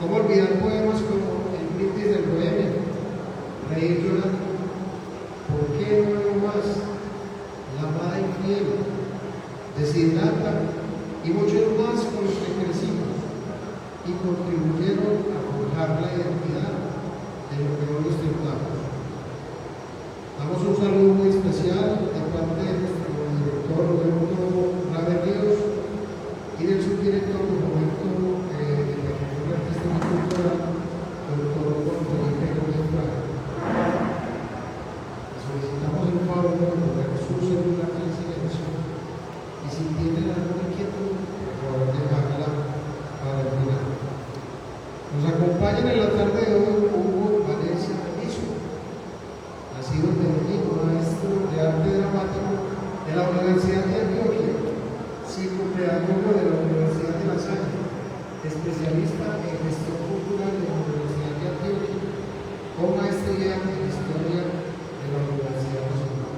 ¿Cómo olvidar poemas como El brindis del bohemio, Reír llorando, ¿Por qué no veo más?, La amada infiel, Deshidrata y muchos más con los que crecimos y contribuyeron a forjar la identidad de lo que hoy ostentamos? Damos un saludo muy especial de parte de nuestro director Roberto Raver Ríos y del subdirector de Fomento de Patrimonio Artístico y Cultural, doctor Juan Felipe Gómez Fraga. Solicitamos el favor de poner su celular en silencio y si tienen alguna inquietud, por favor dejarla para el final. Nos acompañan en la tarde de hoy Hugo Valencia Menizo, nacido en Medellín, maestro de arte dramático de la Universidad de Antioquia, psicopedagogo de la Universidad de La Salle, especialista en gestión cultural de la Universidad de Antioquia, con maestría en historia de la Universidad Nacional.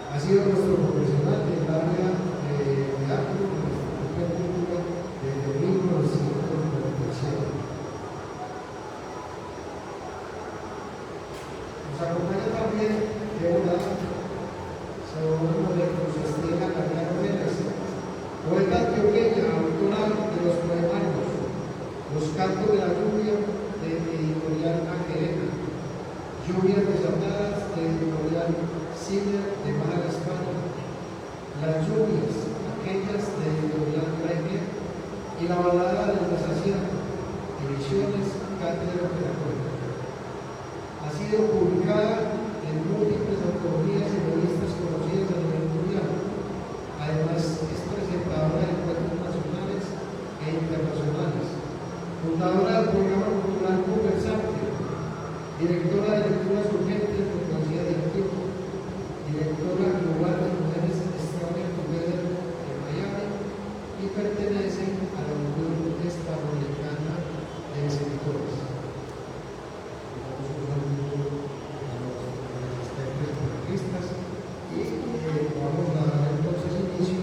Ha sido nuestro profesional del área de arte de nuestra propia cultura desde 1997. Nos acompaña también Débora Saúl Estela Carrera Venegas, poeta antioqueña, autora de los poemarios Los cantos de la lluvia, de editorial Angelena, Lluvias desatadas, de editorial Cine de Málaga, España, Las lluvias, aquellas, de editorial Premier, y La balada del desasiento, ediciones Cátedra Pedagógica. Ha sido publicada en múltiples antologías y revistas conocidas a nivel mundial. Además, es presentadora de encuentros nacionales e internacionales, fundadora del programa cultural Conversante, directora de Lecturas Urgentes de la Universidad de Antioquia, directora global de Mujeres Extraordinarias Together en Miami y pertenece a la Unión Hispanoamericana de Escritores. Y vamos a dar entonces inicio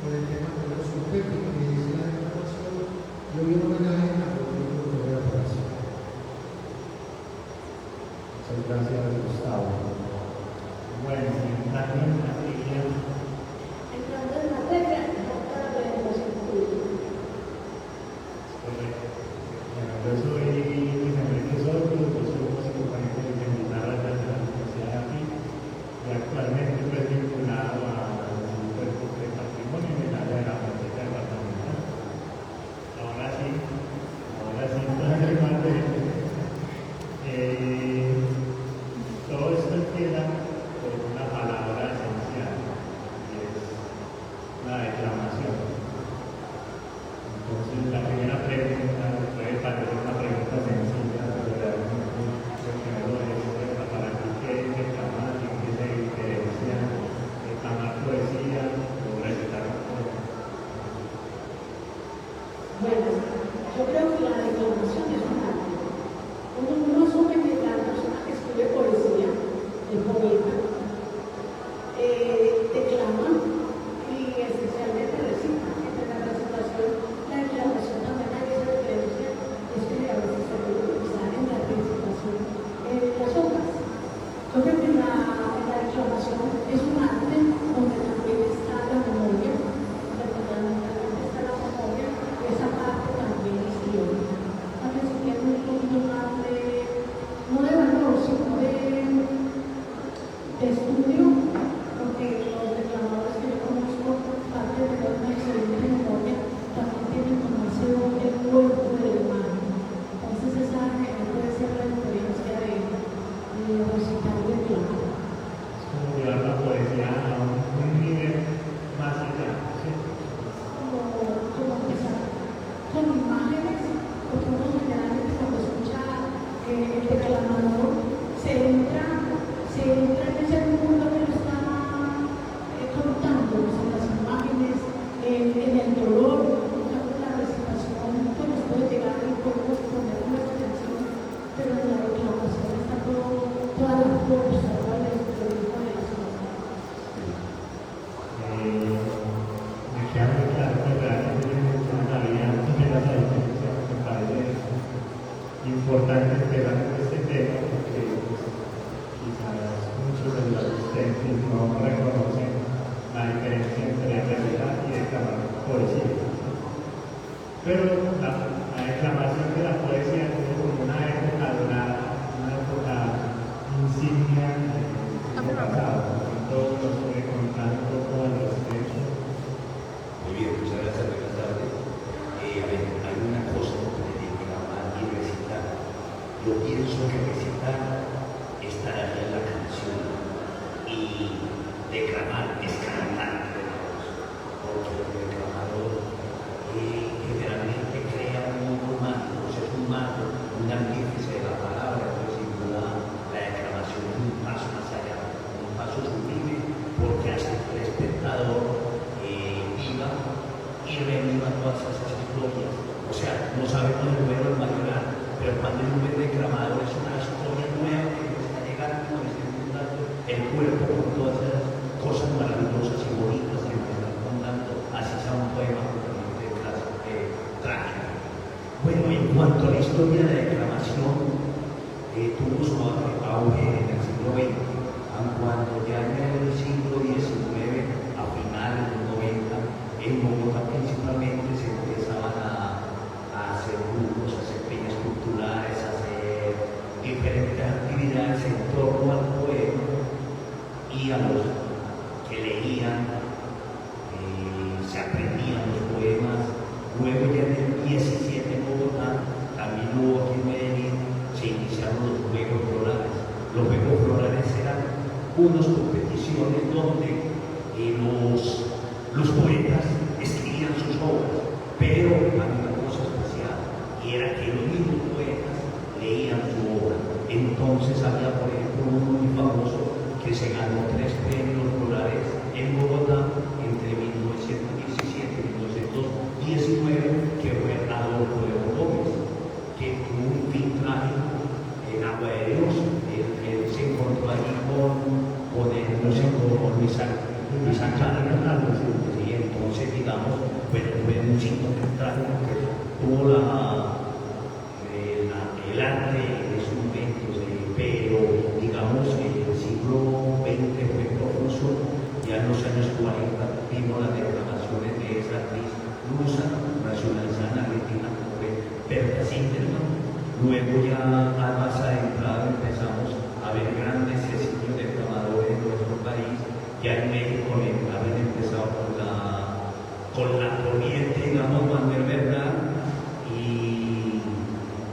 con el tema de los sujetos que dice la declaración y hoy un homenaje a Rodrigo Correa Palacio. Muchas gracias, Gustavo. Bueno, también María. Entonces, la regla es para la educación pública. importante empezar con este tema porque pues, quizás muchos de los asistentes no reconocen la diferencia entre recitar y declamar poesía. Pero la declamación de la poesía es como una época dorada, una época insignia del pasado. Todos nos puede contar un poco al respecto. Muy bien, muchas gracias, buenas tardes. A ver, hay una cosa de declamar y recitar. Yo pienso que recitar estará en la canción y declamar es cantar, porque el declamador generalmente crea un mundo mágico, es un mago, un artífice de la palabra, pero sin duda la declamación es un paso más allá, un paso sublime, porque hace que el espectador viva y reviva todas esas historias. O sea, no sabemos el duelo del mayoral, pero cuando uno ve declamado es una historia nueva que nos está llegando, nos está inundando el cuerpo con todas esas cosas maravillosas y bonitas que nos están contando, así sea un poema totalmente trágico. Bueno, en cuanto a la historia de la declamación, tuvo su auge en el siglo XX, aun cuando ya en el siglo XIX, a finales de los 90, en Bogotá principalmente se empezaban a hacer grupos, a hacer peñas culturales, a hacer diferentes actividades en torno al poema y a los que leían, se aprendían los poemas. Luego ya en el 17 en Bogotá, también hubo aquí en Medellín, se iniciaron los Juegos Florales. Los Juegos Florales eran unas competiciones donde los poetas escribían sus obras, pero había una cosa especial, y era que los mismos poetas leían su obra. Entonces había, por ejemplo, uno muy famoso que se ganó 3 premios florales en Bogotá entre 1917 y 1919, que fue Adolfo de Gómez, que tuvo un fin trágico en Agua de Dios. Él se encontró allí con Luis Anclara, y entonces, digamos, bueno, fue un signo trágico que tuvo el arte en esos momentos, pero digamos, el siglo XX fue profuso. Ya en los años 40 vimos las declamaciones de esa actriz rusa, nacionalizada argentina, como fue Berta Singerman. Luego ya más adentrado empezamos a ver grandes exilios declamadores en nuestro país. Ya en México habían empezado con la corriente, digamos, Manuel Bernal y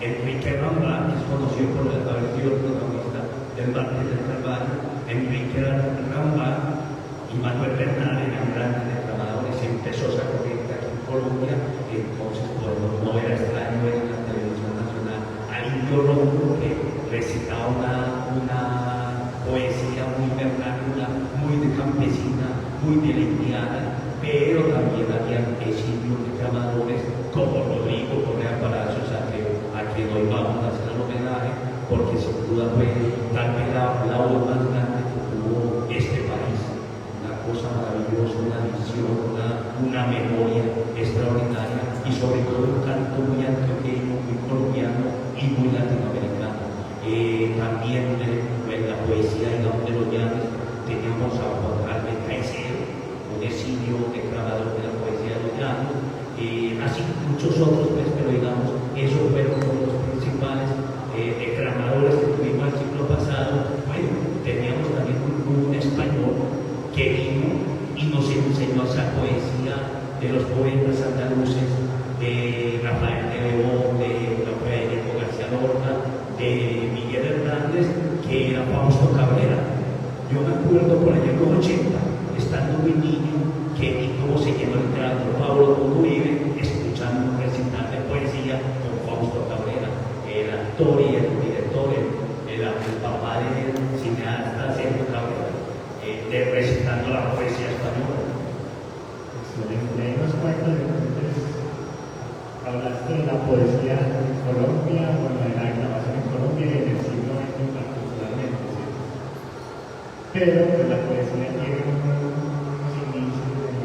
Enrique Rambla, que es conocido por haber sido el protagonista del Mártir del Calvario. Enrique Rambla y Manuel Bernal eran grandes declamadores. Empezó esa corriente aquí en Colombia, entonces podemos no era extraño ver en la televisión nacional al Indio Rómulo, que recitaba una poesía muy vernácula, muy de campesina, muy de la indiana, pero también había exilios declamadores como Rodrigo Correa Palacios, a quien hoy vamos a hacer el homenaje, porque sin duda fue tal vez la voz más grande que tuvo este país. Una cosa maravillosa, una visión, una memoria extraordinaria y sobre todo un canto muy antioqueño, muy colombiano y muy latinoamericano. También en la poesía, digamos, de los llanos teníamos a Juan Carlos Caicedo, un exilio declamador de la poesía de los llanos, así muchos otros, pues, pero digamos, esos fueron los principales declamadores que tuvimos el siglo pasado. Bueno, teníamos también un español que vino y nos enseñó esa poesía de los poetas andaluces, de Rafael de León, de Rafael García Lorca, de Miguel Hernández, que era Fausto Cabrera. Yo me acuerdo por allá en los 80, estando muy niño, que vi cómo se llenó el teatro Pablo Uribe escuchando un recital de poesía con Fausto Cabrera, el actor y el director, el papá del cineasta Sergio Cabrera, recitando la poesía española. Excelente. Nos cuentas entonces, hablaste de la poesía en Colombia, bueno, de la declamación en Colombia y en el siglo XX particularmente, ¿sí? Pero pues, la poesía tiene unos inicios en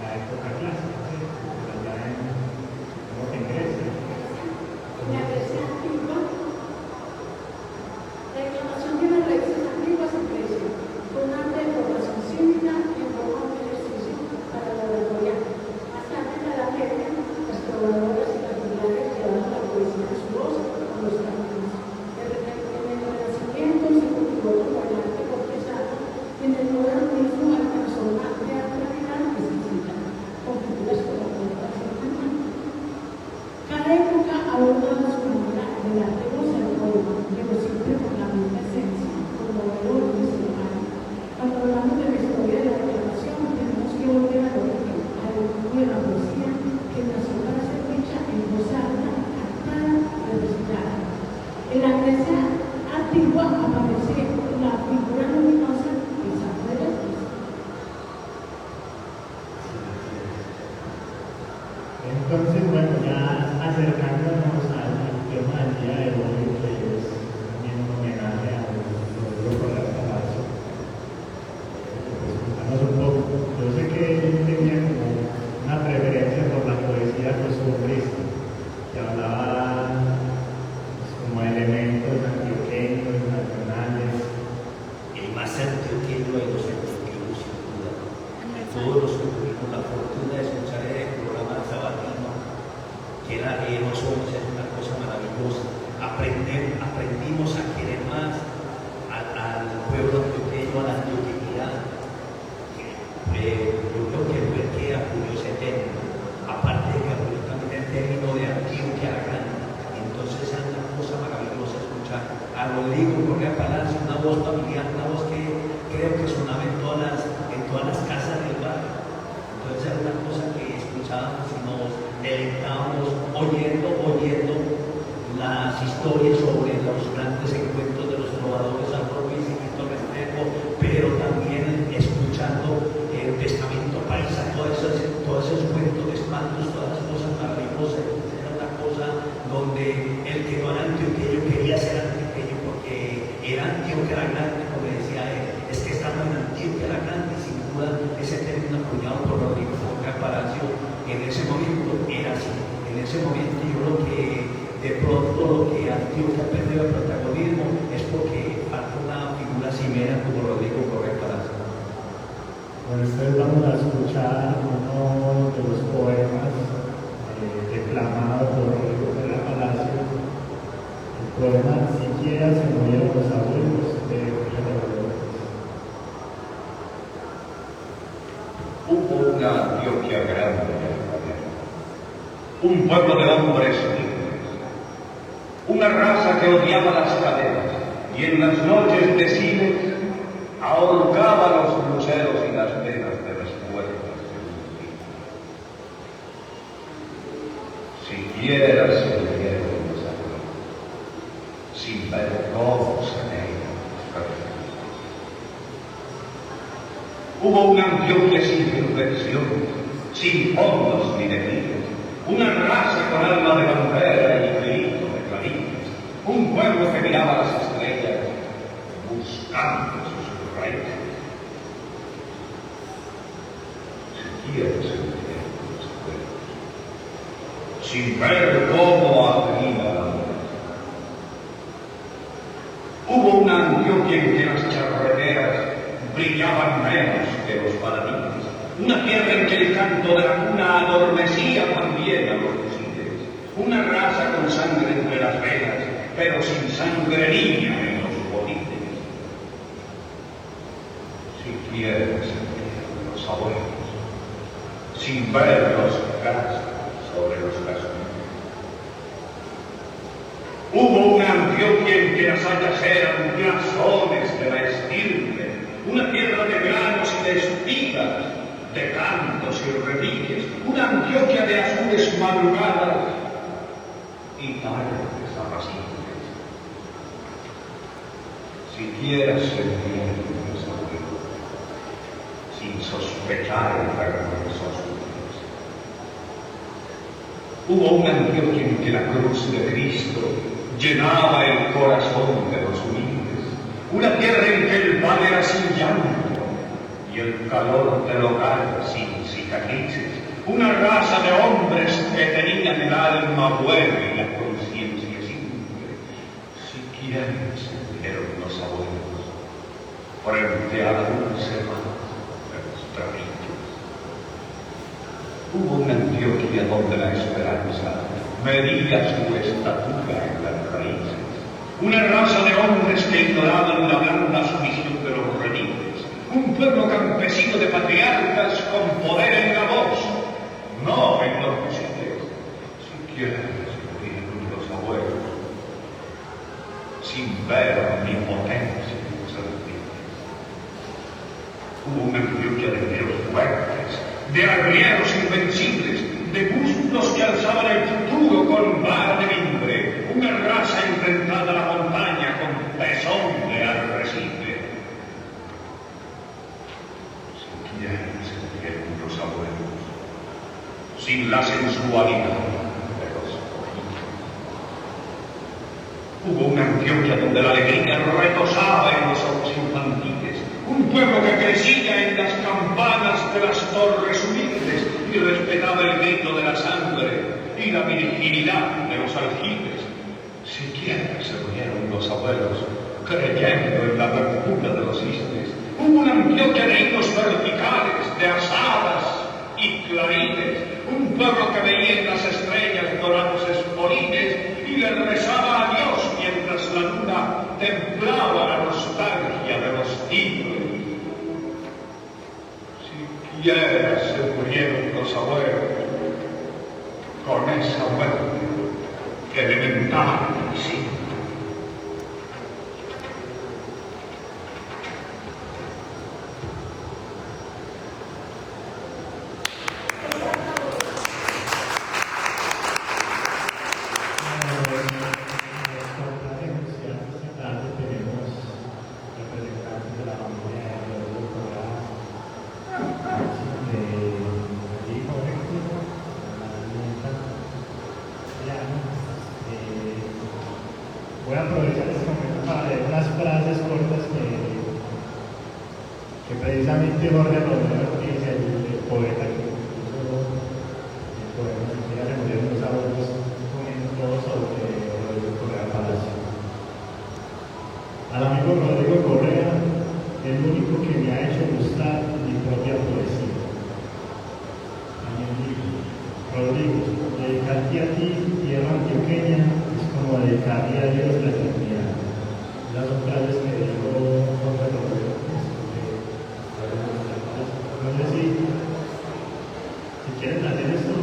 la época clásica, ¿sí? Allá en Grecia. relatemos el poema, pero siempre con la misma esencia, como valor nacional. Cuando hablamos de la historia de la declamación, tenemos que volver al origen, al estudio de la poesía, que nació para ser dicha en voz alta, cantada y recitada. En la Grecia antigua aparece la figura luminosa del Santo de Letras. Entonces, bueno, ya acercándonos al tema del día de hoy, que es también un homenaje a Rodrigo Correa Palacio, pues contanos un poco. Yo sé que él tenía como una preferencia por la poesía costumbrista, que hablaba pues, como elementos antioqueños, nacionales. El más antioqueño de los antioqueños, sin duda. Todos los que tuvimos la fortuna de escuchar el programa sabatino, que era Los Hombres, es una cosa maravillosa. Aprendimos a querer más al pueblo antioqueño, a la antioqueñidad. Yo creo que fue que acudió ese término, aparte de que acudió también el término de Antioquia la Grande. Entonces es una cosa maravillosa escuchar a Rodrigo Correa Palacio, una voz familiar, una voz que creo que sonaba en todas las casas del barrio. Entonces era una cosa que escuchábamos y nos deleitábamos oyendo las historias sobre los grandes encuentros de los trovadores Álvaro Ruiz y Víctor Restrepo, pero también escuchando el testamento paisa, todos esos cuentos de espantos, todas esas cosas maravillosas. Era una cosa donde el que no era antioqueño quería ser antioqueño porque era Antioquia la Grande, como decía él. Es que estamos en Antioquia la Grande, sin duda ese término acuñado por Rodrigo Correa Palacio en ese momento era así. En ese momento yo creo que de pronto lo que Antioquia ha perdido el protagonismo es porque falta una figura cimera como Rodrigo Correa Palacio. Bueno, entonces vamos a escuchar uno de los poemas declamados por Rodrigo Correa Palacio, el poema Siquiera se murieron los abuelos de Julio Rodríguez. Hubo una Antioquia grande, un pueblo de hombres libres, una raza que odiaba las cadenas y en las noches de cine ahorcaba los luceros y las venas de las puertas de un día. Siquiera se murieron los abuelos, sin ver cómo se veían los perfectos. Hubo una Antioquia sin perfección, sin fondos ni delirios, una raza con alma de bandera y grito de clarines, un pueblo que miraba las estrellas buscando sus raíces. Siquiera se murieron los abuelos, sin ver cómo abría la muerte. Hubo una Antioquia en que las charreteras brillaban menos que los paladines, una tierra en que el canto de la cuna adormecía también a los fusiles, una raza con sangre entre las venas, pero sin sangre niña en los botines. Siquiera se murieron los abuelos, sin ver los cascos sobre los cascos. Hubo una Antioquia en que las hayas eran blasones de la estirpe, una tierra de granos y de espigas, de cantos y repilles, una Antioquia de azules madrugadas y tardes apacibles. Siquiera se murieron los abuelos, sin sospechar el vergonzoso Dios. Hubo una Antioquia en que la cruz de Cristo llenaba el corazón de los humildes, una tierra en que el pan era sin llanto y el calor del hogar sin cicatrices, una raza de hombres que tenían el alma buena y la conciencia simple. Siquiera se murieron los abuelos frente a la dulce mano de los trapitos. Hubo una Antioquia donde la esperanza medía su estatura en las raíces, una raza de hombres que ignoraban la blanda sumisión de los rediles, un pueblo campesino de patriarcas con poder en la voz, no en los fusiles. Siquiera se murieron los abuelos, sin ver mi potencia inservible. Hubo una lluvia de guerreros fuertes, de arrieros invencibles, de bustos que alzaban el futuro con vara de mimbre, una raza enfrentada a la montaña con pezón de arrecife. Si quieren sentieron los abuelos, sin la sensualidad de los ojitos. Hubo una Antioquia donde la alegría retosaba en los ojos infantiles, un pueblo que crecía en las campanas de las torres humildes y respetaba el grito de la sangre y la virginidad de los aljibes. Siquiera se reunieron los abuelos, creyendo en la apertura de los cisnes. Hubo una Antioquia de hilos verticales, de asadas y clarines, un pueblo que veía en las estrellas dorados esporines y le rezaba a Dios mientras la luna templaba la nostalgia de los tigres. Siquiera se murieron los abuelos con esa muerte elemental y simple. Voy a aprovechar este momento para leer unas frases cortas que precisamente Jorge Romero, que es el poeta que compuso el poema que ya le murieron los abuelos, comentó sobre Rodrigo Correa Palacio. Al amigo Rodrigo Correa, el único que me ha hecho gustar mi propia poesía. También digo, Rodrigo, dedicarte a ti, tierra antioqueña, como dedicarle a Dios la eternidad. Las son frases que dijo Jorge Romero. No sé si quieren hacer esto.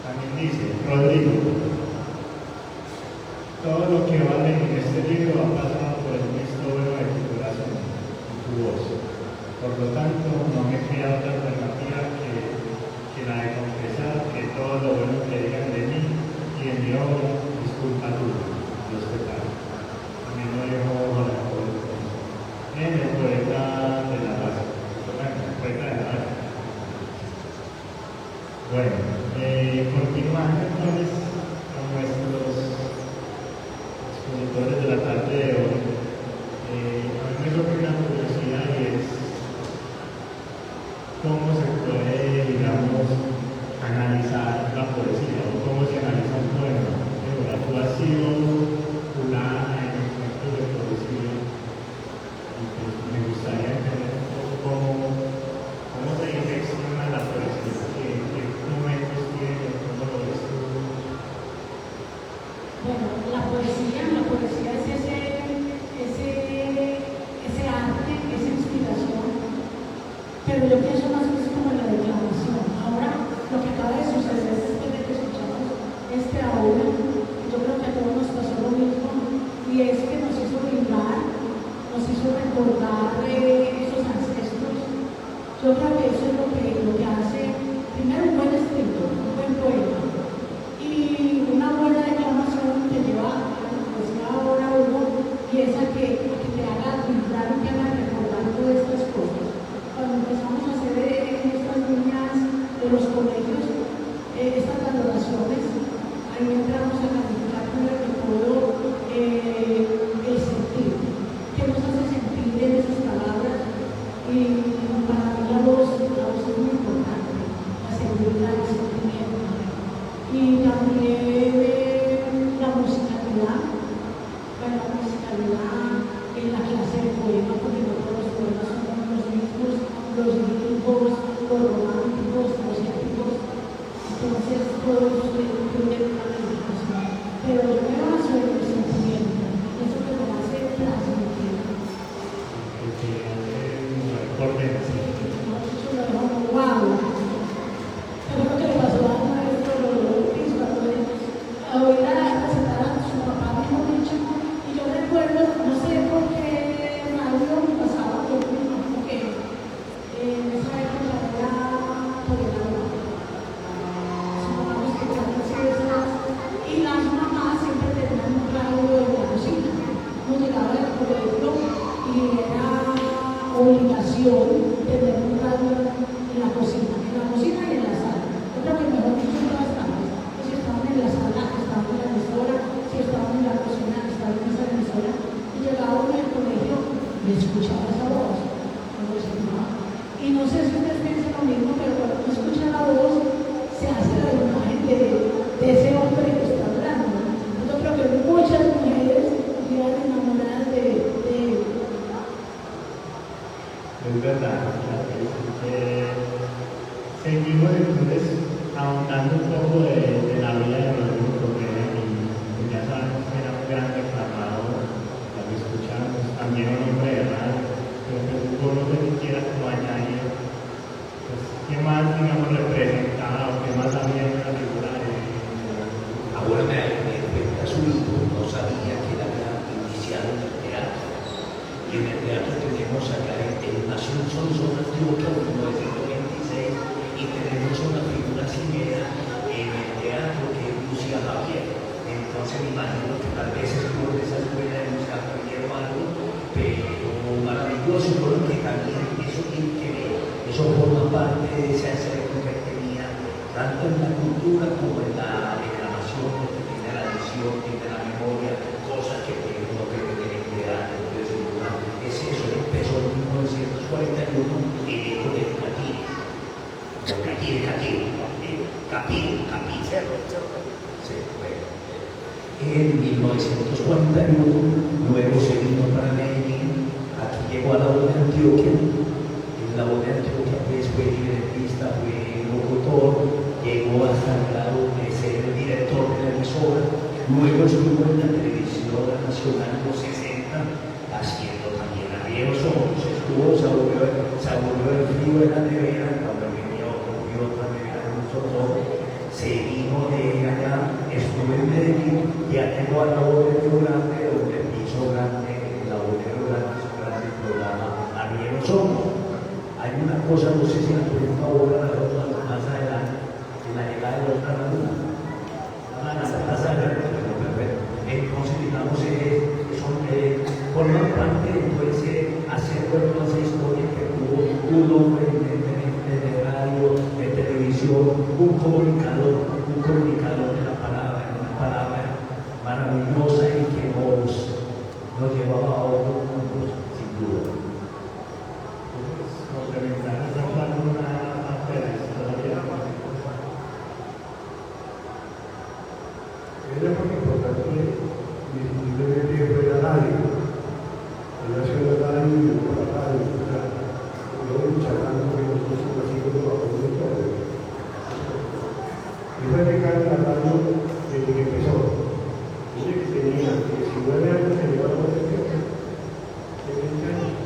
También dice, Rodrigo, todo lo que vale en este libro ha pasado por el visto bueno de tu corazón y tu voz. Por lo tanto, no me queda otra alternativa que la de confesar que todo lo bueno que digan de mí y de mi obra es culpa tuya, Dios te pague. También lo dijo en el poeta de la raza. Bueno, el poeta de la raza. Bueno, continuando entonces con nuestros expositores de la tarde de hoy. A mí me surge una curiosidad y es cómo se puede, digamos, analizar la poesía o cómo se analiza un poema. Tú has sido fulana en encuentros de poesía y pues me gustaría entender un poco cómo se infecciona la poesía, qué momentos tiene, cómo lo ves tú. Bueno, la poesía es ese arte, esa inspiración, pero yo pienso más que es como la declamación. Ahora, lo que acaba de suceder después de que escuchamos este audio, yo creo que a todos nos pasó lo mismo, y es que nos hizo vibrar, nos hizo recordar esos ancestros. Yo creo que eso es lo que hace, primero, un buen escrito, un buen poema, y una buena declamación te lleva a la poesía ahora uno, y es a que te haga vibrar y te haga recordar todas estas cosas. Cuando empezamos a hacer en estas líneas de los colegios, estas valoraciones, ahí entramos a calificar primero que todo el sentir, qué nos hace sentir en esas palabras, y para mí la voz es muy importante, la seguridad, el sentimiento, y también la musicalidad, en la clase de poema, porque no todos los poemas son los mismos, los líricos, los románticos, los épicos, entonces todos tienen una calificación. ahora me cuenta su hijo, no sabía que él había iniciado en el teatro. Y en el teatro tenemos acá en Nación Sonson Antioquia en 1926 y tenemos una figura cimera en el teatro que es Lucía Javier. Entonces me imagino que tal vez es por esa escuela de Lucía Javier o algo, pero maravilloso, porque también eso tiene que ver, eso forma parte de ese acervo que tenía, tanto en la cultura como en la declamación, porque tiene la visión, tiene la memoria, cosas que uno puede tener en teatro. Entonces, es eso, empezó en 1941 el eco del Catire. Sí, bueno. En 1941, luego se vino para Medellín, aquí llegó a la voz de Antioquia. En la voz de Antioquia pues fue libretista, fue locutor, llegó hasta el grado de ser el director de la emisora, luego estuvo en la televisión nacional en los 60, haciendo también arrieros ojos, estuvo, se volvió el frío de la nevera, cuando vino otra nevera en un sotón, se vino de allá, estuvo en Medellín, ya llegó a la voz de Río Grande, donde hizo grande, la voz de Río Grande hizo grande el programa Arrieros ojos. Hay una cosa, no sé si la podemos ahora más adelante, en la llegada de otra laguna. Más adelante, entonces, digamos, forman parte de hacer toda esa historia que tuvo un hombre, evidentemente, de radio, de televisión, un comunicador de la palabra, una palabra maravillosa y que nos llevaba a otros mundos, sin duda. Complementar una parte de la historia. Era muy importante indiscutiblemente fue la radio. El nació la radio y por la radio. Luego charlando con nosotros así como bajo de todo. Y fue dejar la radio desde que empezó. Dice que tenía 19 años que llegó a la televisión. De 20 años.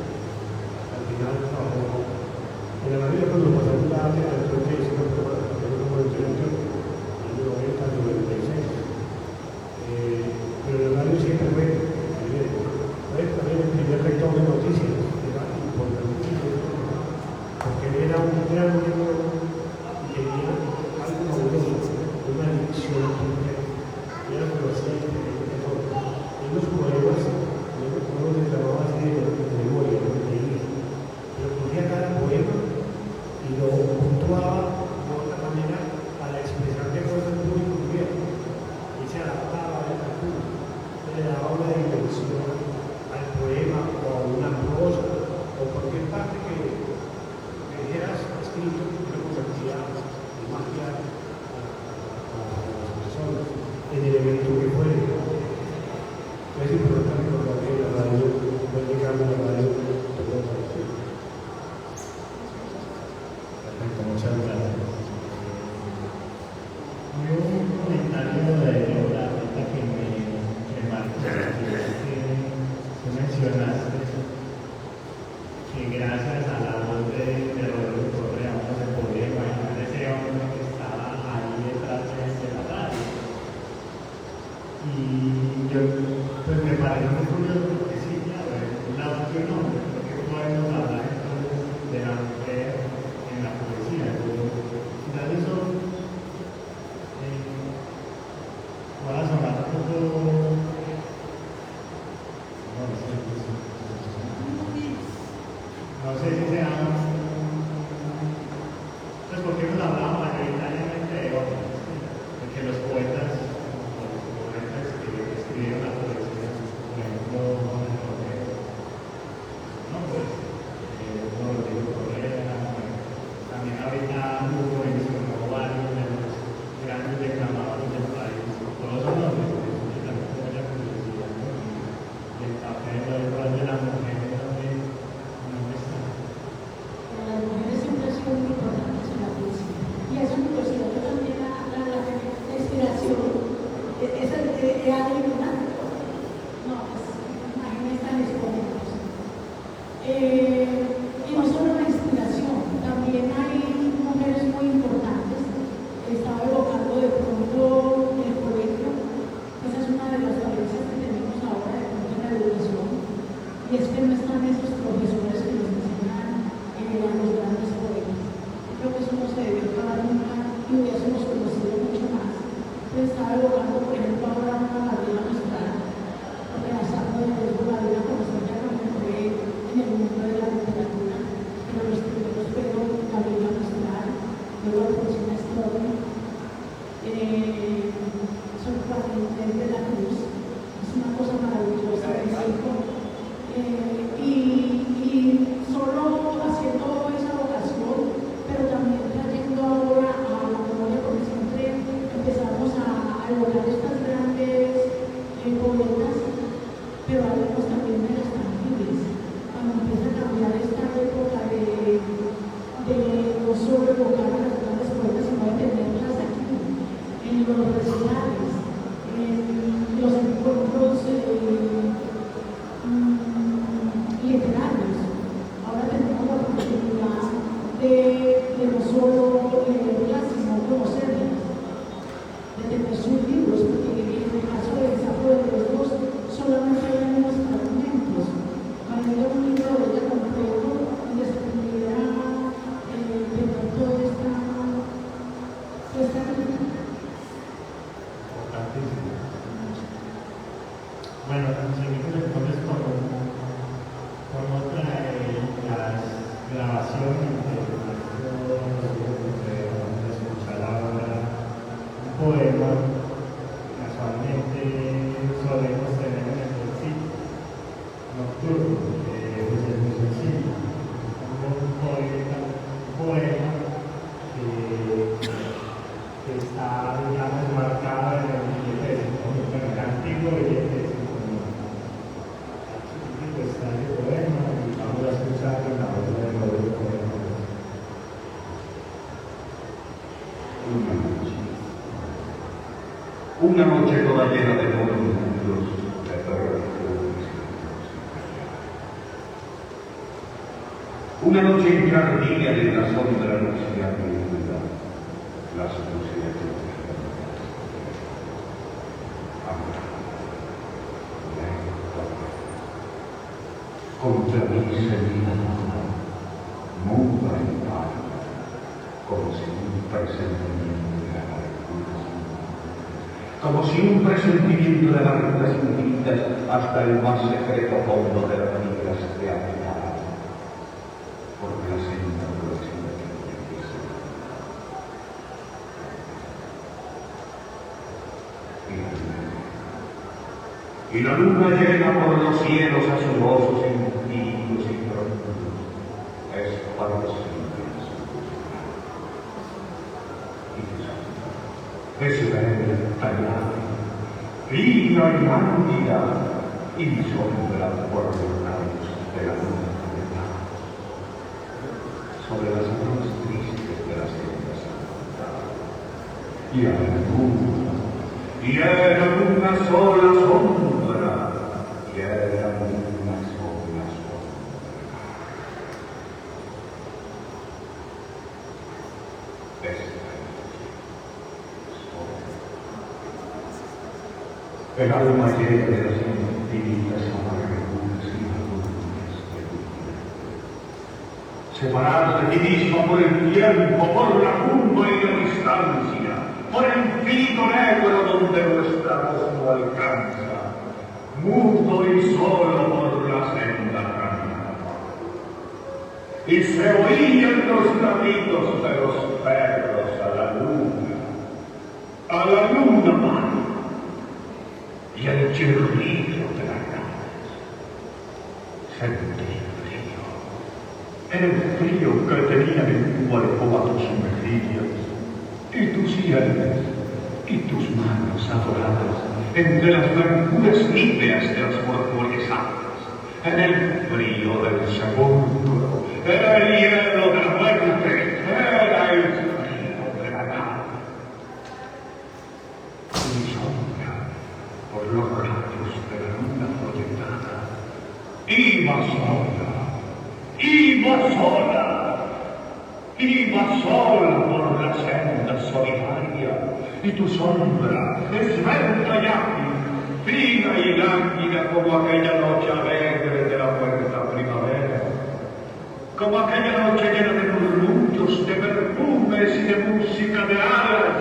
Al final trabajó. En la radio cuando pasamos la arte, entonces hicimos como el televisión. En los 90 al 96. Pero la radio siempre fue también el primer rector de noticias, era importantísimo, porque él era un gran miembro y tenía algo novedoso, una dicción completa, era conocida de todo. En los poemas, no los llamaba así de memoria, lo leía, pero cogía cada poema y lo puntuaba de otra manera a la expresión que todo el público tuviera, y se adaptaba al público, le daba una dimensión al poema o a una prosa o cualquier parte que dijeras escrito que lo convertía en magia a las personas en el evento que fue. Es importante recordar que la radio fue llegando a la radio de todas las personas. Perfecto, muchas gracias. Un comentario de la ahorita que me marcó, tú mencionaste que gracias a la voz de Rodrigo Correa uno se podía imaginar ese hombre que estaba ahí detrás de la radio. Y yo, pues me pareció muy curioso porque sí, claro, es un lado que un hombre, porque podemos hablar entonces de la mujer en la poesía. Quizás eso pueda sonar un poco. No sé si sea, pues porque hemos hablado mayoritariamente de hombres, de que los poetas que escribieron la poesía, por ejemplo, no, pues, Rodrigo Correa, también ahorita Hugo mencionó varios de los grandes declamadores del país, todos son hombres, que también tengo la curiosidad, y el papel de la mujer también. Las mujeres siempre han sido muy importantes en la poesía. Y es una curiosidad, yo también la inspiración, esa de alguna, no, pues imagínense tan esponjosos. Y no solo la inspiración, también hay mujeres muy importantes. Estaba evocando de pronto el colegio. poetas, pero hablemos también de los tangibles. Cuando empieza a cambiar esta época de no solo evocar a las grandes poetas, sino de tenerlas aquí, en los recitales, en los encuentros literarios. Ahora tenemos la oportunidad de no solo leerlas, sino conocerlas, de tener sus libros, porque en el caso del Sapo de los Dos solamente hay unos fragmentos. María un libro de ella completo donde se pudiera tener toda esta Importantísimo. Bueno, seguimos entonces con otra las grabaciones de escuchar ahora un poema. Casualmente solemos tener en el bolsillo nocturno, que es muy sencillo. Un poema que está, digamos, marcado en el billete, en el antiguo billete. Está el poema y vamos a escuchar la voz de Rodrigo Correa. Una noche toda llena de monumentos, de perfumes. Una noche intranquila de la sombra anuncia mi vida, las luces de contra mí se mira muda y pálida, como si un presentimiento de largas infinitas hasta el más secreto fondo de las vidas de habitar, porque la senda próxima y la luna llega por los cielos asomosos, infinitos y profundos, es para siempre es verde, tallada, fina y lánguida, y sombra por los lados de la luna condenada, sobre las manos tristes de las sendas encontradas. Y era una sola sombra, y era una sola sombra. El alma llena de las infinitas amarguras y amarguras de tu vida. Separado de ti mismo por el tiempo, por la curva y la distancia, por el infinito negro donde nuestra voz no alcanza, mudo y solo por la senda caminaba. Y se oían los ladridos de los perros a la luna madre, y el chirrido de las ramas. Sentí el frío que tenía en tu cuerpo a tus mejillas, y tus sienes, y tus manos adoradas, entre las blancures níveas de las mortuorias aguas, en el frío del sepulcro, era el hielo de la muerte, era el frío de la cama. Mi sombra, por los rayos de la luna proyectada, iba sola por la senda solitaria, y tu sombra, esbelta y ágil, fina y lánguida como aquella noche alegre de la puerta primavera, como aquella noche llena de murmullos, de perfumes y de música de alas,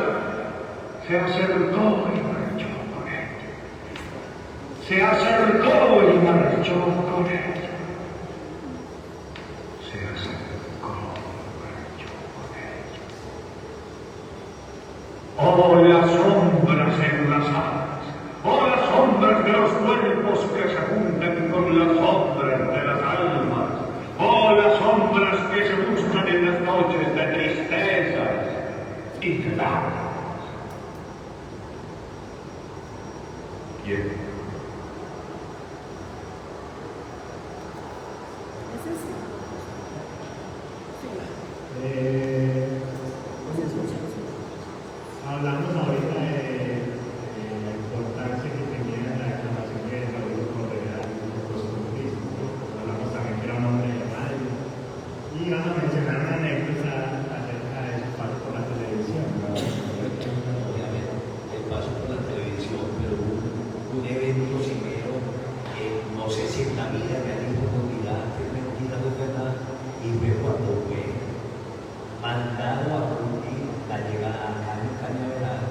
se acercó y marchó con ella. Se acercó y marchó con ella. Se acercó y marchó con ella. Oh, las sombras enlazadas, oh, las sombras de los cuerpos que se juntan con las sombras de las almas, oh, las sombras que se buscan en las noches de tristezas y de lágrimas. quiere. Hablamos ahorita de la importancia que tenía la declamación de Rodrigo Correa y los costumbristas. Hablamos también que era un hombre de radio. Y vamos a mencionar una anécdota acerca de su paso por la televisión. Obviamente, el paso por la televisión, pero un evento primero, no sé si en la vida me han dicho mentira, que mentira de verdad, y fue cuando fue mandado a cubrir la llegada a Cañaveral,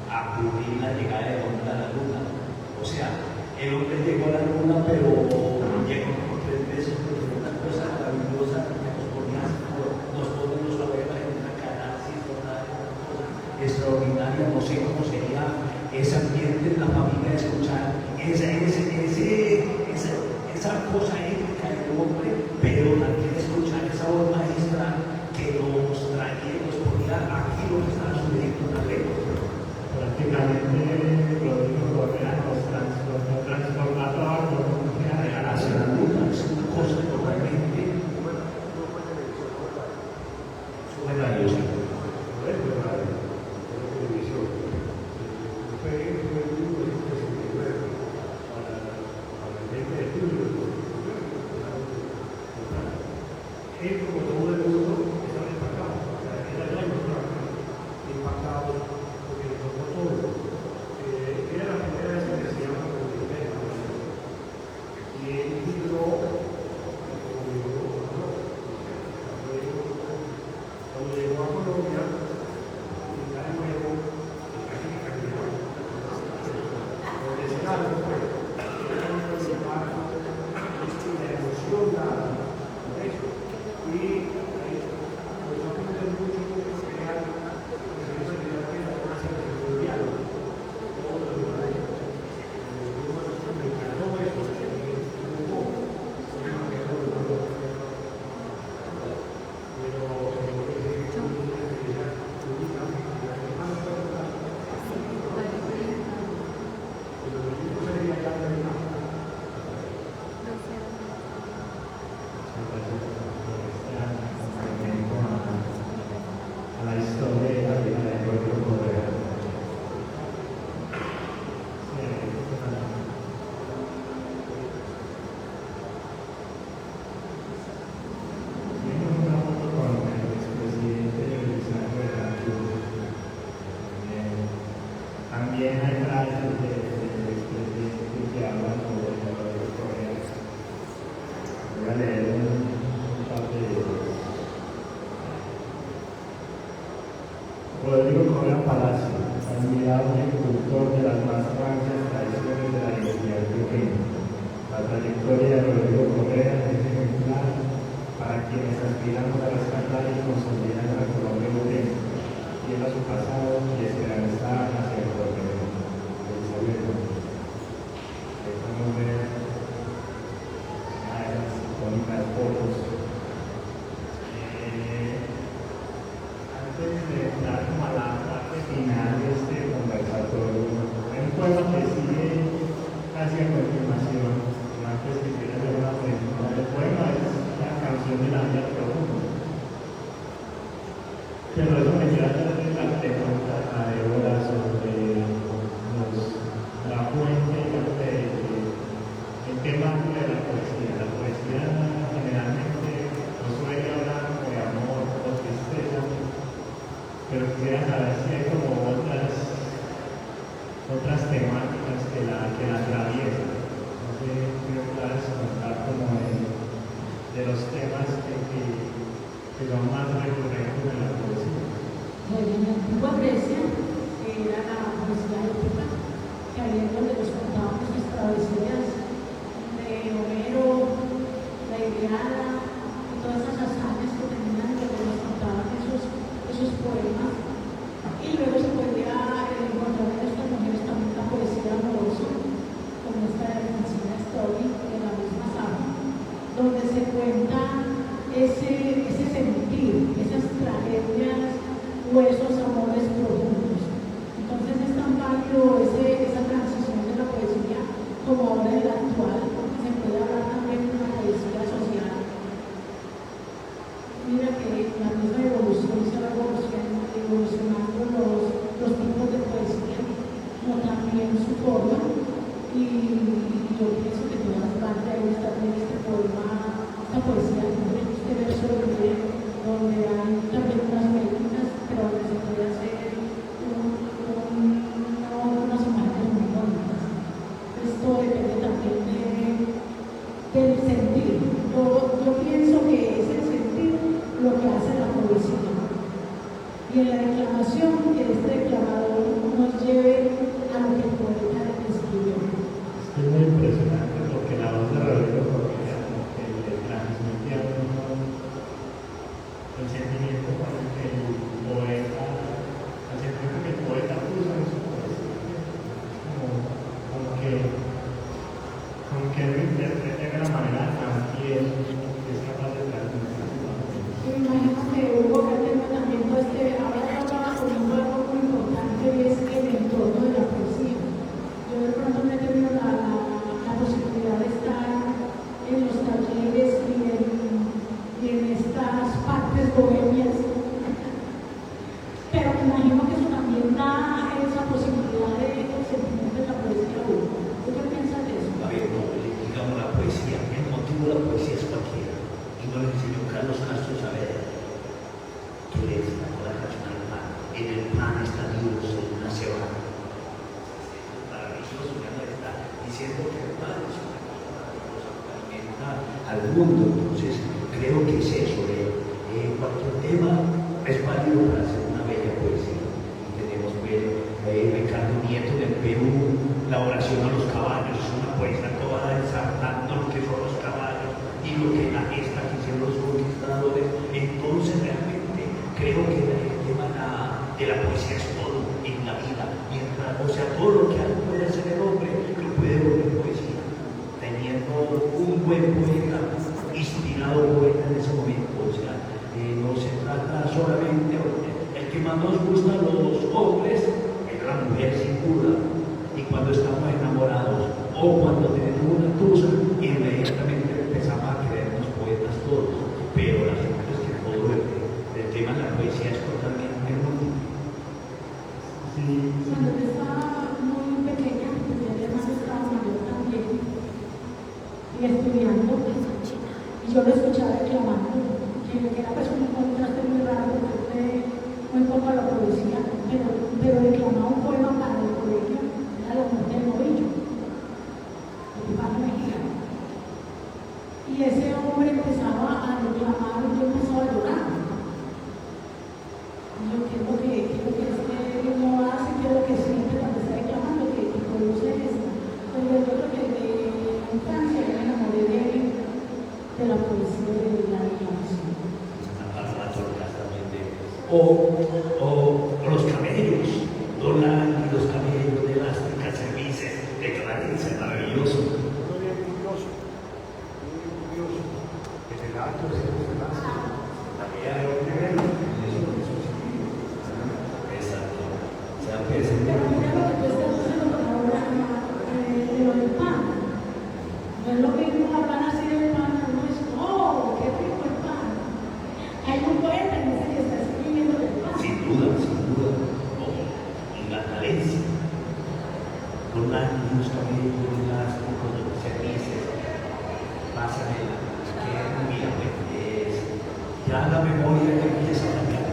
a cubrir la llegada de hombre a la luna. O sea, el hombre llegó a la luna, pero llegó como 3 veces, pero fue una cosa maravillosa que nos pone los abuelos en una catarsis total, una cosa extraordinaria. No sé cómo sería ese ambiente en la familia de escuchar esa cosa épica del hombre, pero también escuchar esa voz maestra que nos traía y nos ponía aquí lo que estaba sucediendo tan lejos. Prácticamente Rodrigo Correa nos transformó a toda la comunidad de la Hacia la luna es una cosa totalmente maravillosa. Él, como todo el mundo, estaba impactado. O sea, era yo impactado porque lo tocó todo. Era la primera vez que decía una comunidad. Y él vibró cuando llegó a Colombia, ya de nuevo, casi que cambió. Por decir algo, pues, era un impacto, la emoción dada por eso. Y pues aprender mucho de crear que la clase de diálogo. Todo lo demás. Me encantó eso, que a la historia de la vida de Rodrigo Correa. Tenemos una foto con el expresidente Lisandro de la Cruz. También hay frases del expresidente que hablan sobre Rodrigo Correa. Voy a leer un par de ellos. Rodrigo Correa Palacio, admirable cultor de las más rancias tradiciones de la identidad antioqueña. La trayectoria de Rodrigo Correa es ejemplar para quienes aspiramos a rescatar y consolidar la Colombia auténtica, fiel a su pasado y esperanzada hacia el porvenir. Podemos ver las icónicas fotos. Antes de entrar como a la parte final de este conversatorio, hay un poema que sigue casi a continuación, pero antes quisiera hacer una pregunta. El poema es la canción de la vida profunda. Pero eso me lleva a hacer la pregunta a Débora sobre la fuente el tema de la poesía. La poesía generalmente no suele hablar como de amor o tristeza, pero quisiera saber si hay como otras temáticas que la atraviesan. No sé si me puedas contar como de los temas que son más recurrentes en la poesía. Bueno, en la antigua Grecia era la poesía épica, que ahí es donde nos contábamos las travesías de Homero, la Ilíada, y todas esas hazañas que tenían, donde nos contaban esos poemas. Y luego se podía encontrar en estas mujeres también la poesía amorosa, como esta de Francina Story, de la misma saga, donde se cuenta ese sentir, esas tragedias o esos amores profundos. Entonces es tan válido esa transición de la poesía poesía, este verso donde hay también unas métricas, pero donde se puede hacer unas imágenes muy bonitas. Esto depende también del sentir. Yo pienso que es el sentir lo que hace la poesía. Y en la declamación, que este declamador nos lleve a lo que el poeta escribió. Es muy impresionante porque la voz de Rodrigo Correa le transmitía el sentimiento con el que el poeta, el sentimiento que el poeta puso en su poesía. Como que lo interpreta de una manera tan fiel que es capaz de transmitir. Me imagino que Hugo Catema también ahora estaba poniendo algo muy importante, y es el entorno de la poesía. Yo de pronto me he tenido la posibilidad de estar en los talleres y en estas partes bohemias, pero me imagino que eso también da esa posibilidad de sentimiento de la poesía. ¿Tú qué piensas de eso? A ver, no, digamos la poesía, el motivo de la poesía es cualquiera. Y no le enseñó Carlos Castro Saavedra, que le destacó la canción al pan. En el pan está Dios, en una cebada. Maravilloso, ya no está diciendo que el pan es una cosa maravillosa que alimenta al mundo. Entonces, creo que es eso, cualquier tema es válido para hacer una bella poesía. Y tenemos Ricardo Nieto del Perú, la oración a los caballos, es una poesía toda exaltando lo que son los caballos y lo que la gesta que hicieron los conquistadores. Entonces realmente creo que el tema de la poesía es todo en la vida, o sea, todo lo que puede hacer el hombre lo puede volver poesía, teniendo un buen poeta, inspirado poeta en ese momento. O sea, no se trata solamente, el que más nos gusta a los hombres es la mujer sin duda, y cuando estamos enamorados o cuando tenemos una tusa, inmediatamente empezamos a creernos poetas todos, pero la gente es que todo el tema de la poesía es totalmente único. Sí, Cuando yo estaba muy pequeña, mi hermano estaba mayor también, y estudiando, y yo lo escuchaba declamando, que era pues un contraste muy raro, porque muy poco a la poesía, pero declamaba un poema para el colegio, era La muerte del novillo, de Pipano Mejía. Y ese hombre empezaba a declamar, y yo empezaba a llorar. Y yo, ¿qué es lo que uno hace? ¿Qué es lo que siente cuando está declamando? Que produce esto. Pero yo creo que de la infancia yo me enamoré de la poesía y de la declamación. O los camellos, Dolan y los camellos de elástica, servicios de Clarice, maravilloso. Uno bien curioso, que el acto se hace. Exacto. O sea, Pero mira lo que tú estás diciendo ahora de lo del pan. No es lo mismo hablar así del pan, no es, oh, qué rico el pan. Hay un poeta que dice que está escribiendo del pan. sin duda. Y la Valencia, con los camellos elásticos, los servicios, pásame que mira, pues, ya la memoria que empieza a cambiar.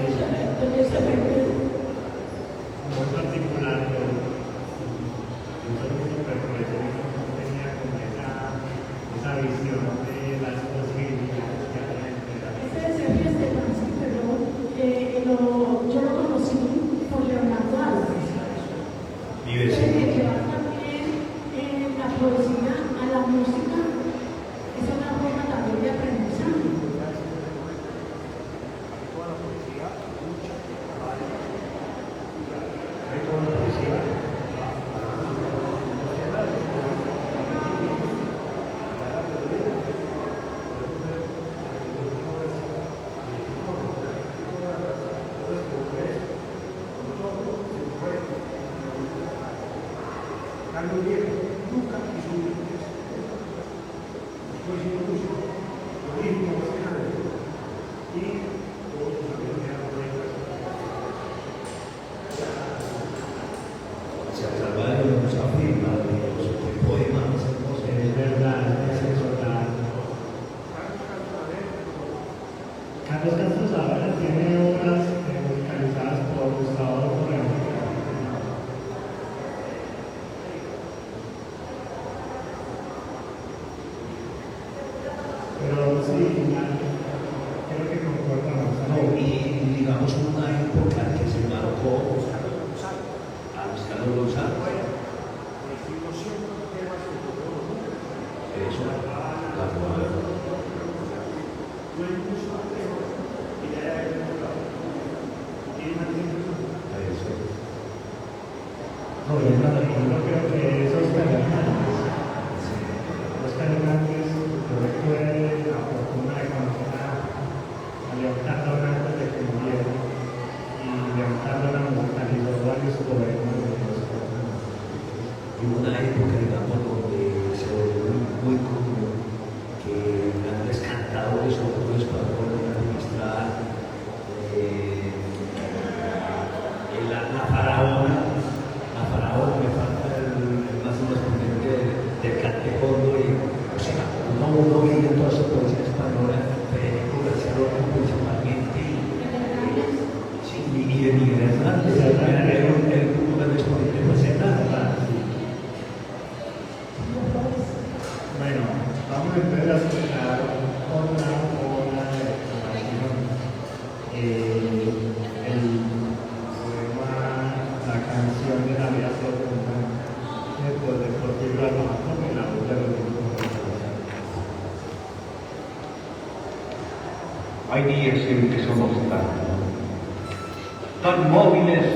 Entonces, muy particular, pero entonces tenía como esa visión de las posibilidades que había entre la ese Sergio Stefanski, yo lo conocí por Leonardo Álvarez. Mi vecino. Que llevar también la poesía a la música es una forma también de aprendizaje. Toda la poesía, mucha, hay toda la poesía. Carlos Diego nunca quiso un texto. Después hizo música, lo mismo y todos sus amigos eran poetas. O sea, Calvario nos afirma que los poemas es verdad, usar. Eso, la moda. No, yo creo que esos cantantes, los cantantes, yo recuerdo la fortuna de conocer a Leonardo antes de que muriera, y Leonardo la musicalizó varios poemas de los cantantes. Hubo una época, digamos, donde se volvió muy común que grandes cantadores, sobre todo españoles, administrar la faraona, me falta el más correspondiente del cantejondo, y o sea, uno veía toda esa poesía española, Federico García Lorca principalmente, y de Miguel Hernández, el grupo de exponentes de Hernández. Bueno, vamos entonces a escuchar otra obra de declamación. El poema La canción de la vida profunda, de Porfirio Alonso, en la voz de Rodrigo González. Hay días en que somos tan móviles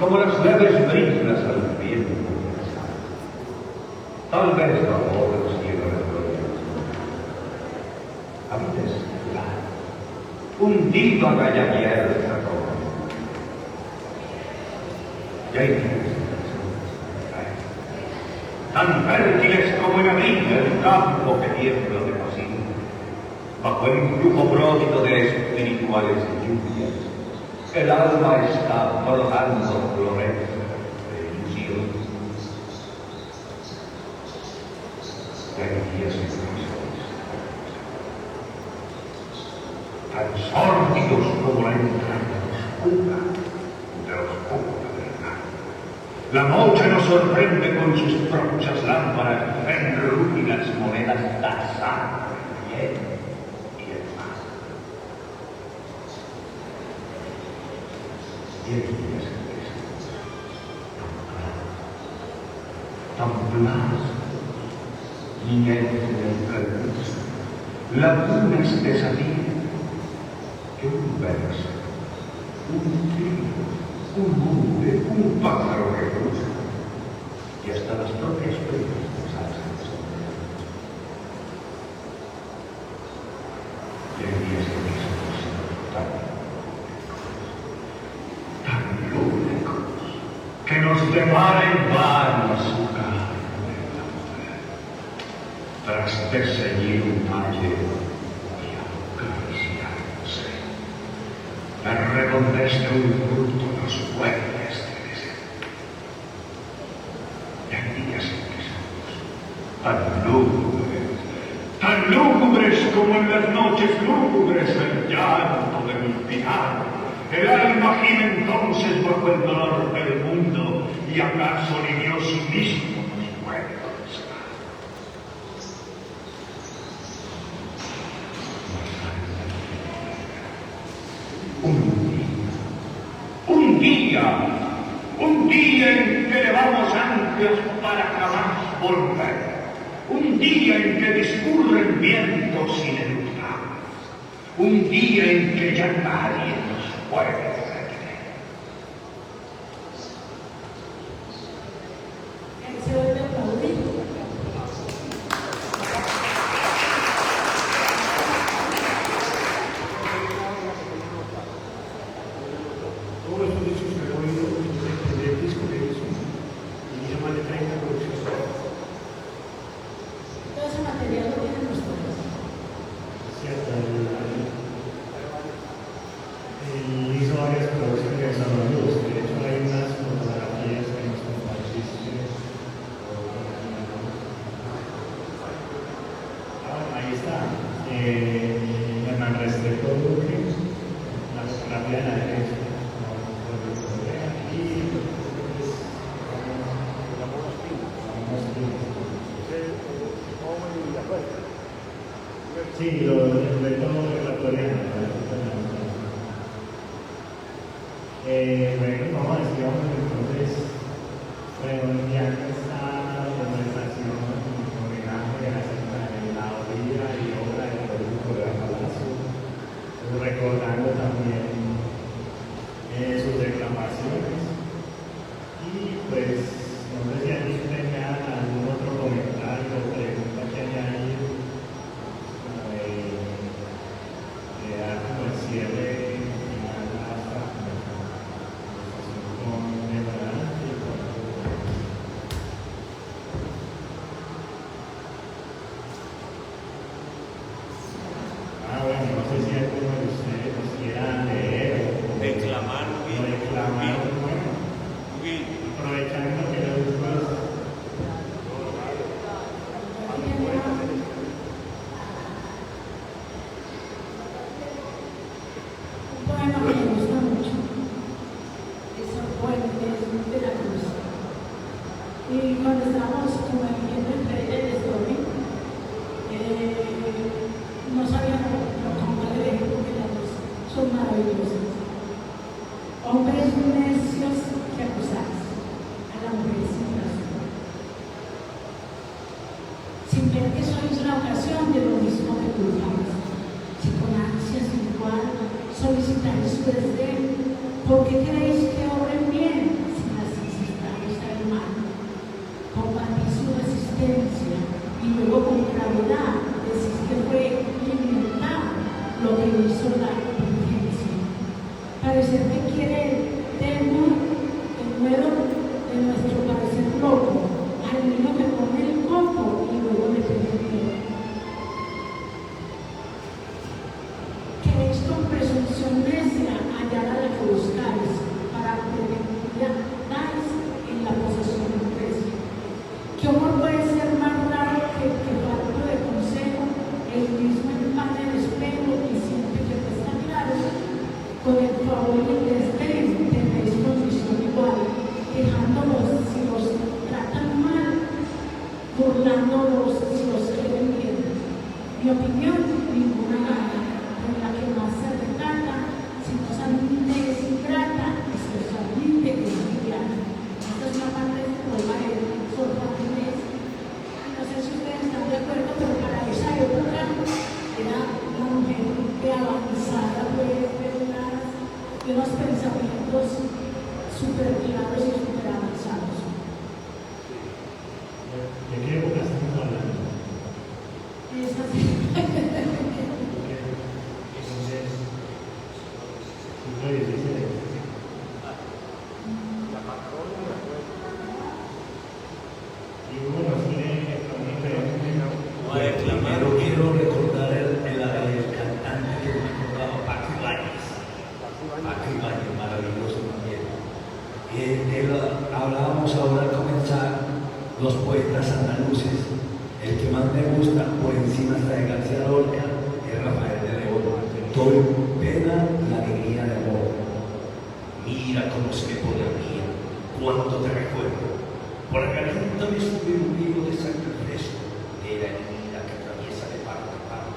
como las leves brisas al viento. Tal vez la voz del cielo es glorioso. A veces, hundido a galla abierta todo. Y hay días tan fértiles como en abril el campo que tiembla de pasión, bajo el influjo pródigo de espirituales lluvias. El alma está brotando flores de ilusión. Y hay días en que tan sórdidos como la entraña oscura de los pocos de verdad. La noche nos sorprende con sus propias lámparas en rútilas monedas tasadas de hiel y el mar. Y hay días tan planos, niñez del permiso, lagunas de salir, que un verso, un trío, un nube, un pájaro que cruza, y hasta las propias penas nos hacen sonreír. Y hay días en que somos tan lúdicos, que nos depara en vano su carne la mujer, tras desceñir un valle y acariciarse. La redondez de un fruto nos vuelve a estremecer. Y hay días en que somos tan lúgubres como en las noches lúgubres el llanto de mi piano. El alma gime entonces bajo el dolor del mundo, y acaso ni Dios mismo nos puede contestar. Un día en que levamos anclas para jamás volver, un día en que discurren vientos ineluctables, un día en que ya nadie nos puede detener. Se vuelve a aplaudir. Todos estos discos que he oído, el primer disco que hizo, inicia más de 30 producciones. Todo ese material lo tienen ustedes. Cierto, él hizo varias producciones a la luz. De hecho, hay unas fotografías que nos compartiste. Ahí está. Hernán Restrepo Duque, la fotografía de la derecha. Y pues, sí, lo de todo la coreana. Bueno, vamos a decir, vamos entonces enviando esta conversación homenaje a la vida y obra del Rodrigo de Palacio, recordando también sus declamaciones. Y pues, no sé si alguien tenga algún otro comentario o pregunta que añadir, de dar como el cierre final a esta conversación con Medrano. Bueno, no sé si alguno de ustedes quisiera leer o Declamar, declamar, bueno, aprovechando que los dos Un poema que me gusta mucho es el poema de la cruz. Y cuando estábamos como viviendo entre ella y Story, no sabíamos cómo leer porque las dos son maravillosas. Hombres necios que acusáis a la mujer sin razón, sin ver que sois la ocasión de lo mismo que culpáis. Si con ansias igual solicitáis su desdén, ¿por qué creéis que obren bien si las incestáis al mal? Combatís su resistencia y luego con gravedad decís que fue libertad lo que hizo la inteligencia. Parecer que quiere el nuevo de nuestro parecer loco, al niño que pone el copo y luego le pide miedo. Queréis con presunción necia hallar a la que buscáis, para que dais en la posesión del precio. ¿Qué amor puede ser más raro que falto de consejo, el mismo empate el espejo y siempre que te está claro? Con el favor y el desdén tenéis condición igual, quejándolos si los tratan mal, burlándolos si los quieren bien. Mi opinión, ninguna gana, en la que más se retrata, sinosamente es ingrata y sexualmente es liviana. Esta es una parte del poema de Sófocles. No sé si ustedes están de acuerdo, pero para esa época era una mujer de avanzada, de unos pensamientos súper claros y súper avanzados. ¿de qué época estamos hablando? Es así. Entonces, siglo XVI. Y uno nos tiene Primero quiero recordar el cantante que me tocaba, Paco Ibáñez. Paco Ibáñez, maravilloso también. Hablábamos ahora al comenzar los poetas andaluces. El que más me gusta, por encima hasta de García Lorca, es Rafael de León. Doy pena y alegría de amor. Mira cómo se me pone a mí, cuánto te recuerdo. Por la garganta me sube un hilo de sangre fresco, de la herida que atraviesa de parte a parte.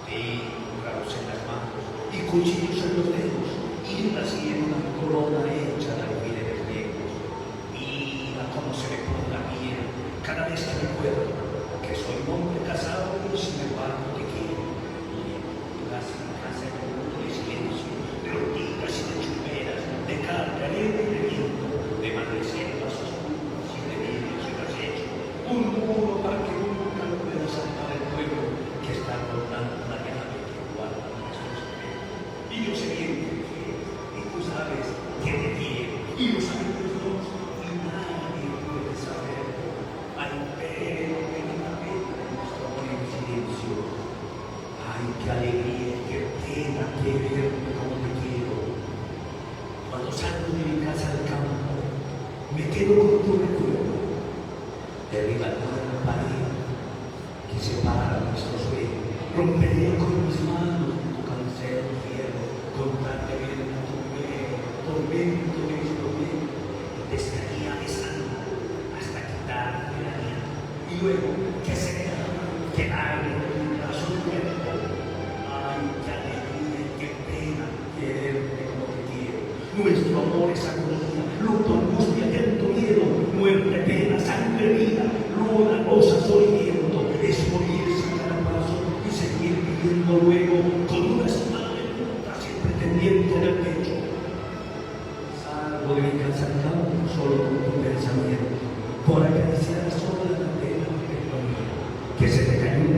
Clavos en las manos y cuchillos en los dedos, y en la sien una corona hecha de alfileres negros. Mira cómo se me pone la piel cada vez que recuerdo que soy un hombre casado y sin embargo te quiero. Casi en casa en un mundo de silencio, de ortigas y de chumeras, de carne, arena y de viento, de madreciendas oscuras y de vidrios y acecho, un muro para que nunca lo pueda saltar el pueblo que está adornando una llave que guarda nuestros secretos. Y yo sé bien que me quieres, y tú sabes que te quiero, y lo saben los dos, y nadie puede saberlo. Ay, pero que no la pena nuestro amor en silencio. Ay, qué alegría, qué pena, qué verme como te quiero. Cuando salgo de mi casa al campo, me quedo con tu recuerdo. Derriba la pared que separa nuestro sueño. Romperé con mis manos tu cancelo fierro, con tanta vida tu tormento de mis tormentos. Te estaría besando hasta quitarte la vida. Y luego, que sea, que abre un brazo de cuerpo. Ay, qué alegría, qué pena quererte como te quiero. Nuestro amor es agonía, luto, angustia, llanto, miedo.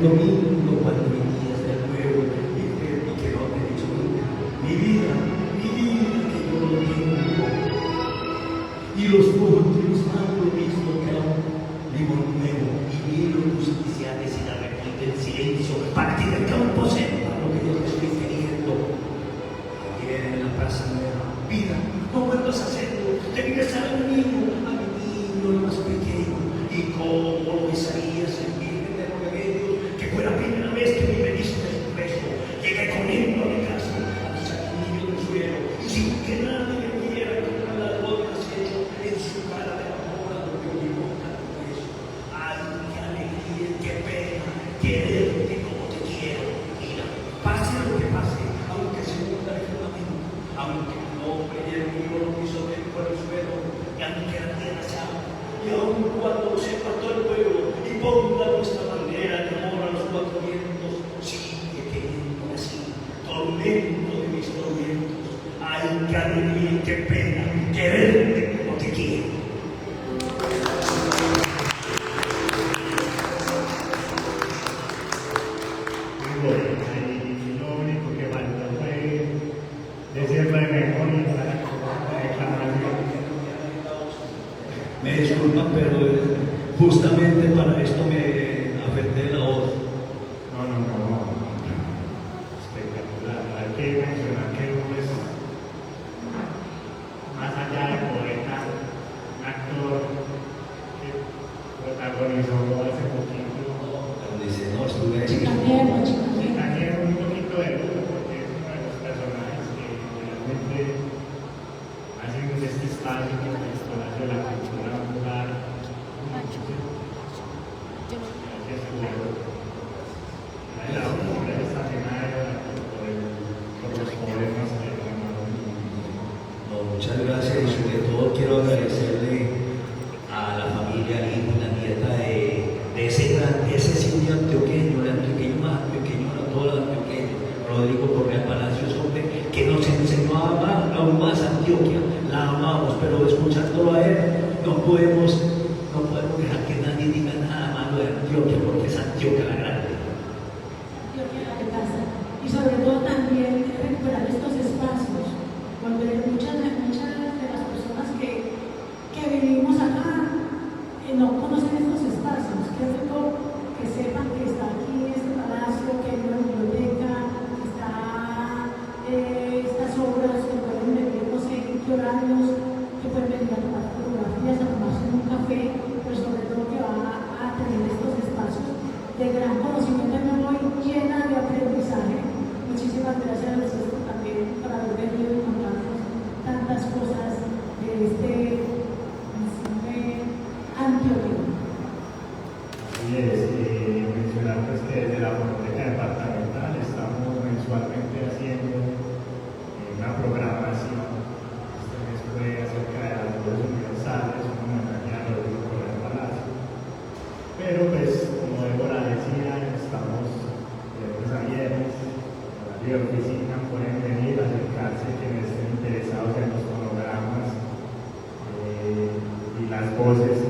domingo cuando venías del pueblo y que no te he dicho nunca, mi vida, que yo lo tengo. Y los montes van lo mismo que a un limón nuevo, y miro tus iniciales y la repite el silencio, para que del campo sepa lo que yo te estoy queriendo. Ayer en la plaza nueva, vida, no vuelvas a hacerlo, te vienes a mi niño lo más pequeño, y como lo besarías en virgen de los remedios, que fue la primera vez que me diste un beso. Llegué corriendo a mi casa, al saquillo del suelo, y sin que nadie me viera con la labor hecho en su cara de amor a lo que me boca tu beso. Ay, qué alegría, qué pena, quererte como te quiero. Mira, pase lo que pase, aunque se hunda el fundamento, aunque el hombre y el mío lo quiso ver por el suelo, y aunque la tierra se abra, y aun cuando se apartó el pueblo y ponga nuestra bandera de amor a los cuatro vientos, sigue queriendo así, tormento de mis tormentos. Ay, qué alegría, qué pena, quererte como te quiero. Y lo único que faltó fue decirlo de memoria para la declamación. Me disculpan, pero justamente para esto me afecté la voz. No. Espectacular. Hay que mencionar que uno es, más allá de poeta, un actor que protagonizó hace poquito. Pero dice, no, estuve ahí. Y también un poquito de duda, porque es uno de los personajes que realmente hacen de este espacio como el Palacio de la Cultura un lugar gracias a la obra de esta semana por los poemas que llamaron. No, muchas gracias y sobre todo quiero agradecerle a la familia, al hijo y la nieta de ese signo antioqueño, el antioqueño más antioqueño de todos los antioqueños, Rodrigo Correa Palacios, hombre, que nos enseñó a amar aún más Antioquia. La amamos, pero escuchándolo a él no podemos dejar que nadie diga nada malo de Antioquia, porque es Antioquia la grande. Antioquia la que pasa. Y sobre todo también recuperar estos espacios, donde muchas de las personas que vivimos acá no conocen estos espacios. Que es rico que sepan que está aquí este palacio, que hay una biblioteca, que está estas obras que pueden venir, no sé en qué horarios, que pueden venir a tomar fotografías, a tomarse un café, pero sobre todo que va a tener estos espacios de gran conocimiento. Me voy llena de aprendizaje. Muchísimas gracias también por haber venido y contarnos tantas cosas de este antioqueño. Así es, mencionar pues que desde la Fonoteca Departamental estamos mensualmente haciendo una programación. Este mes fue acerca de las voces universales, un homenaje a Rodrigo Correa Palacio. Pero pues, como Débora decía, estamos de lunes a viernes, en la oficina, pueden venir a acercarse quienes estén interesados en los fonogramas y las voces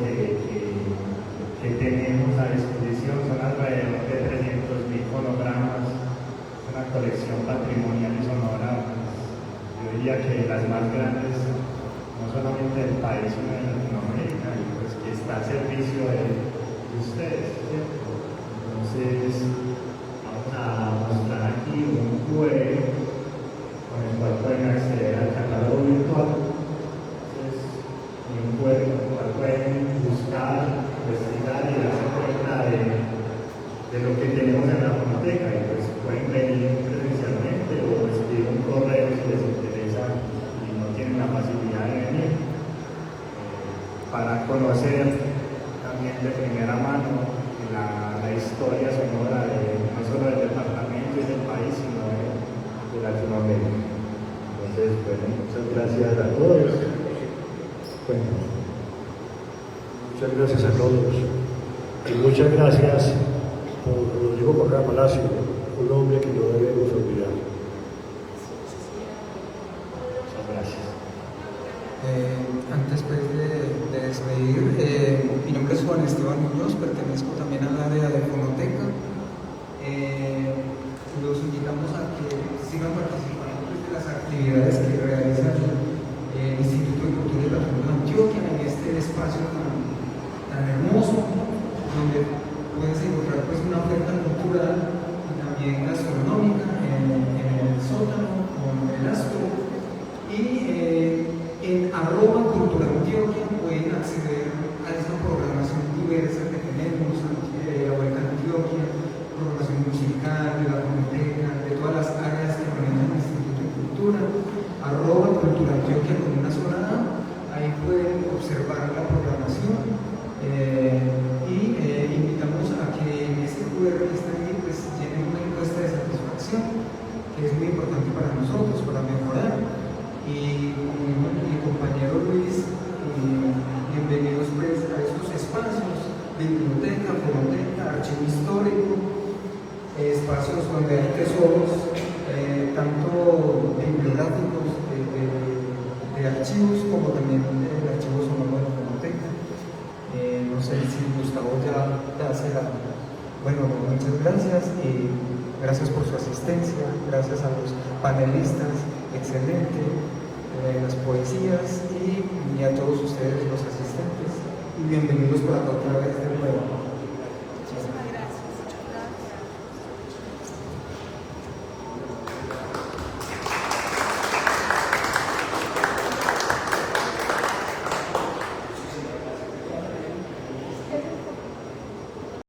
que tenemos a disposición. Son alrededor de 300.000 fonogramas, una colección patrimonial y sonora, yo diría que las más grandes, no solamente del país, sino de Latinoamérica, y pues que está al servicio de ustedes, ¿cierto? Entonces, vamos a mostrar aquí un QR con el cual pueden acceder al catálogo virtual. Entonces, un QR con el cual pueden buscar, investigar y darse cuenta de lo que tenemos en la fonoteca, y pues pueden venir presencialmente o escribir un correo si les interesa y no tienen la facilidad de venir, para conocer también de primera mano la historia sonora no solo del departamento y del país, sino de Latinoamérica. Entonces, bueno, muchas gracias a todos. Bueno. Muchas gracias a todos. Y muchas gracias por Rodrigo Correa Palacio, un hombre que no debemos olvidar. Muchas gracias. Antes pues, de despedir, mi nombre es Juan Esteban Muñoz, pertenezco también al área de Fonoteca. sigan participando pues, de las actividades que realiza el Instituto de Cultura y Patrimonio de Antioquia en este espacio tan hermoso, donde puedes encontrar pues, una oferta cultural y también gastronómica en el sótano con el astro. Y en @culturantioquia pueden acceder a esta programación diversa que tenemos, la Vuelta a Antioquia, programación musical, de la fonoteca, de todas las áreas que maneja el Instituto de Cultura, @culturantioquia con una sola A, ahí pueden observar la programación y invitamos a que en este QR que está ahí pues llenen una encuesta de satisfacción, que es muy importante para nosotros, para mejorar. Y mi compañero Luis, bienvenidos pues a estos espacios, biblioteca, fonoteca, archivo histórico, espacios donde hay tesoros, tanto bibliográficos de archivos como también de archivos sonoro de la fonoteca. No sé si Gustavo ya hace la... Bueno, muchas gracias y gracias por su asistencia, gracias a los panelistas, excelente, las poesías y a todos ustedes los asistentes y bienvenidos por acá otra vez de nuevo.